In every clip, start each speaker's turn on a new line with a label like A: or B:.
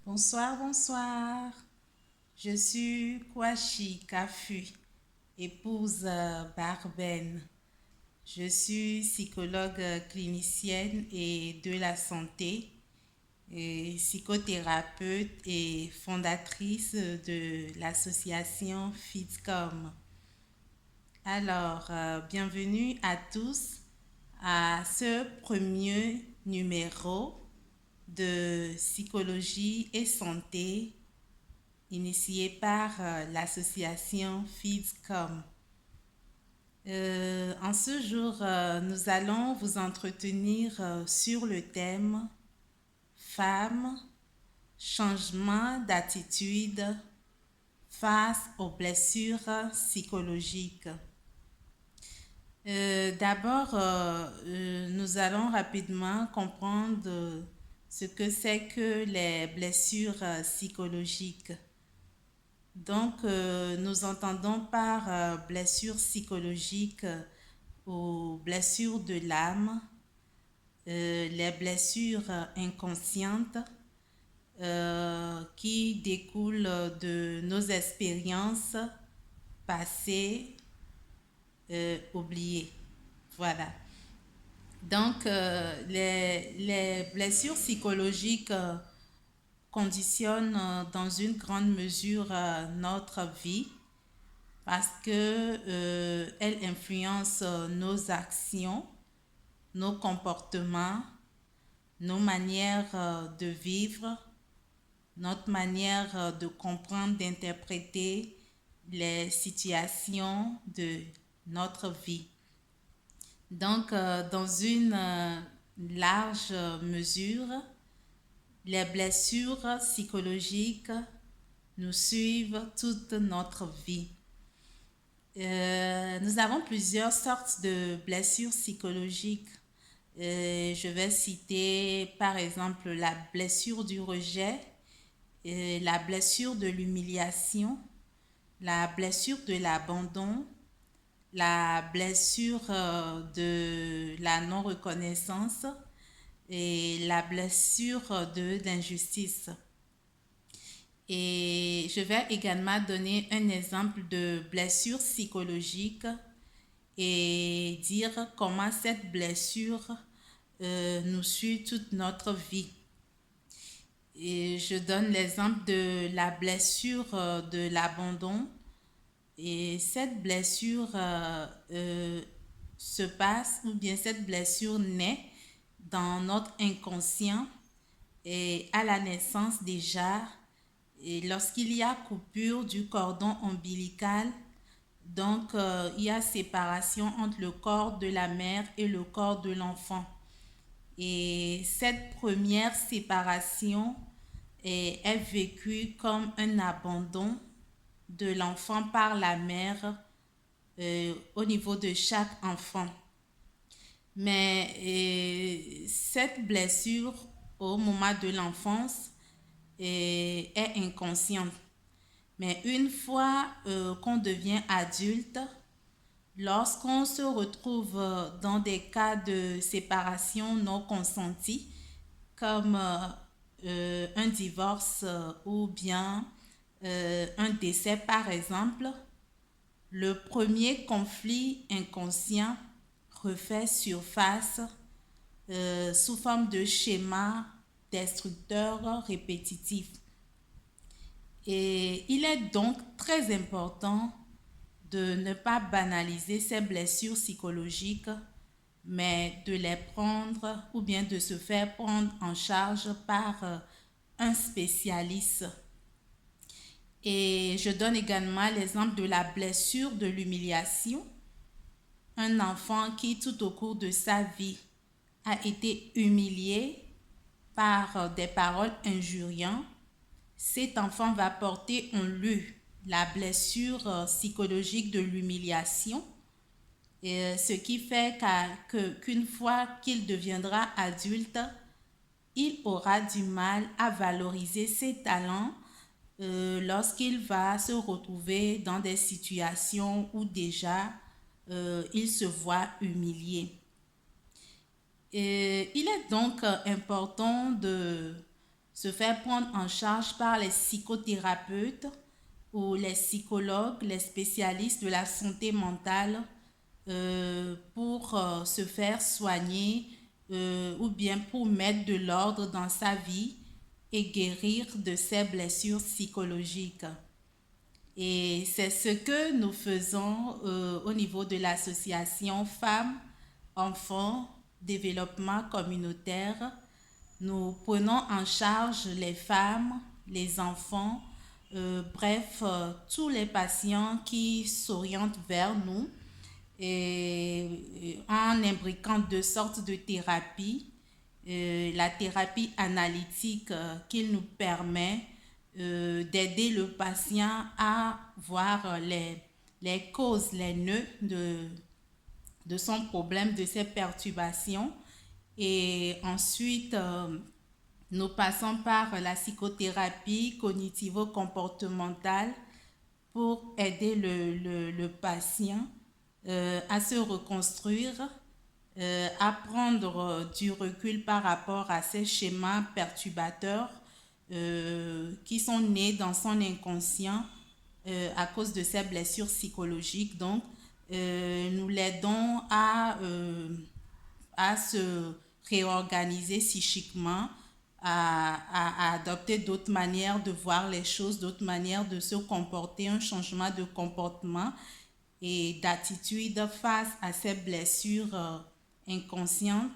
A: Bonsoir, bonsoir. Je suis Kouachi Kafu, épouse Barben. Je suis psychologue clinicienne et de la santé, et psychothérapeute et fondatrice de l'association FITCOM. Alors, bienvenue à tous à ce premier numéro de psychologie et santé initié par l'association FeedCom. En ce jour, nous allons vous entretenir sur le thème Femmes, changement d'attitude face aux blessures psychologiques. D'abord, nous allons rapidement comprendre ce que c'est que les blessures psychologiques. Donc, nous entendons par blessure psychologique ou blessure de l'âme, les blessures inconscientes qui découlent de nos expériences passées oubliées. Voilà. Donc, les blessures psychologiques conditionnent dans une grande mesure notre vie parce que elles influencent nos actions, nos comportements, nos manières de vivre, notre manière de comprendre, d'interpréter les situations de notre vie. Donc, dans une large mesure, les blessures psychologiques nous suivent toute notre vie. Nous avons plusieurs sortes de blessures psychologiques. Je vais citer par exemple la blessure du rejet, la blessure de l'humiliation, la blessure de l'abandon, la blessure de la non-reconnaissance et la blessure de l'injustice. Et je vais également donner un exemple de blessure psychologique et dire comment cette blessure nous suit toute notre vie. Et je donne l'exemple de la blessure de l'abandon. Et cette blessure se passe, ou bien cette blessure naît dans notre inconscient et à la naissance déjà. Et lorsqu'il y a coupure du cordon ombilical, donc il y a séparation entre le corps de la mère et le corps de l'enfant. Et cette première séparation est vécue comme un abandon de l'enfant par la mère au niveau de chaque enfant. Mais cette blessure au moment de l'enfance est inconsciente. Mais une fois qu'on devient adulte, lorsqu'on se retrouve dans des cas de séparation non consentie, comme un divorce ou bien un décès par exemple, le premier conflit inconscient refait surface sous forme de schémas destructeurs répétitifs. Et il est donc très important de ne pas banaliser ces blessures psychologiques, mais de les prendre ou bien de se faire prendre en charge par un spécialiste. Et je donne également l'exemple de la blessure de l'humiliation. Un enfant qui tout au cours de sa vie a été humilié par des paroles injuriantes, cet enfant va porter en lui la blessure psychologique de l'humiliation, et ce qui fait qu'une fois qu'il deviendra adulte, il aura du mal à valoriser ses talents lorsqu'il va se retrouver dans des situations où déjà il se voit humilié. Et il est donc important de se faire prendre en charge par les psychothérapeutes ou les psychologues, les spécialistes de la santé mentale pour se faire soigner ou bien pour mettre de l'ordre dans sa vie et guérir de ses blessures psychologiques. Et c'est ce que nous faisons au niveau de l'association Femmes, Enfants, Développement communautaire. Nous prenons en charge les femmes, les enfants, bref, tous les patients qui s'orientent vers nous et en imbriquant deux sortes de thérapies. La thérapie analytique qui nous permet d'aider le patient à voir les causes, les nœuds de son problème, de ses perturbations. Et ensuite, nous passons par la psychothérapie cognitivo-comportementale pour aider le patient à se reconstruire, à prendre du recul par rapport à ces schémas perturbateurs qui sont nés dans son inconscient à cause de ses blessures psychologiques. Donc, nous l'aidons à se réorganiser psychiquement, à adopter d'autres manières de voir les choses, d'autres manières de se comporter, un changement de comportement et d'attitude face à ces blessures inconscientes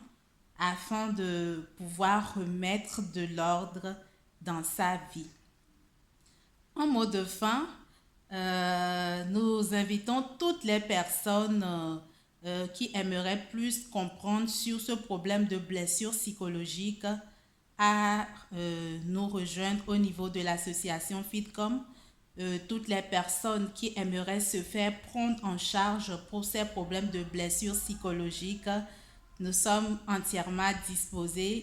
A: afin de pouvoir remettre de l'ordre dans sa vie. En mot de fin, nous invitons toutes les personnes qui aimeraient plus comprendre sur ce problème de blessure psychologique à nous rejoindre au niveau de l'association FITCOM. Toutes les personnes qui aimeraient se faire prendre en charge pour ces problèmes de blessure psychologique, nous sommes entièrement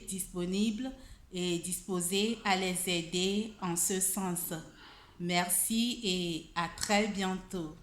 A: disponibles et disposés à les aider en ce sens. Merci et à très bientôt.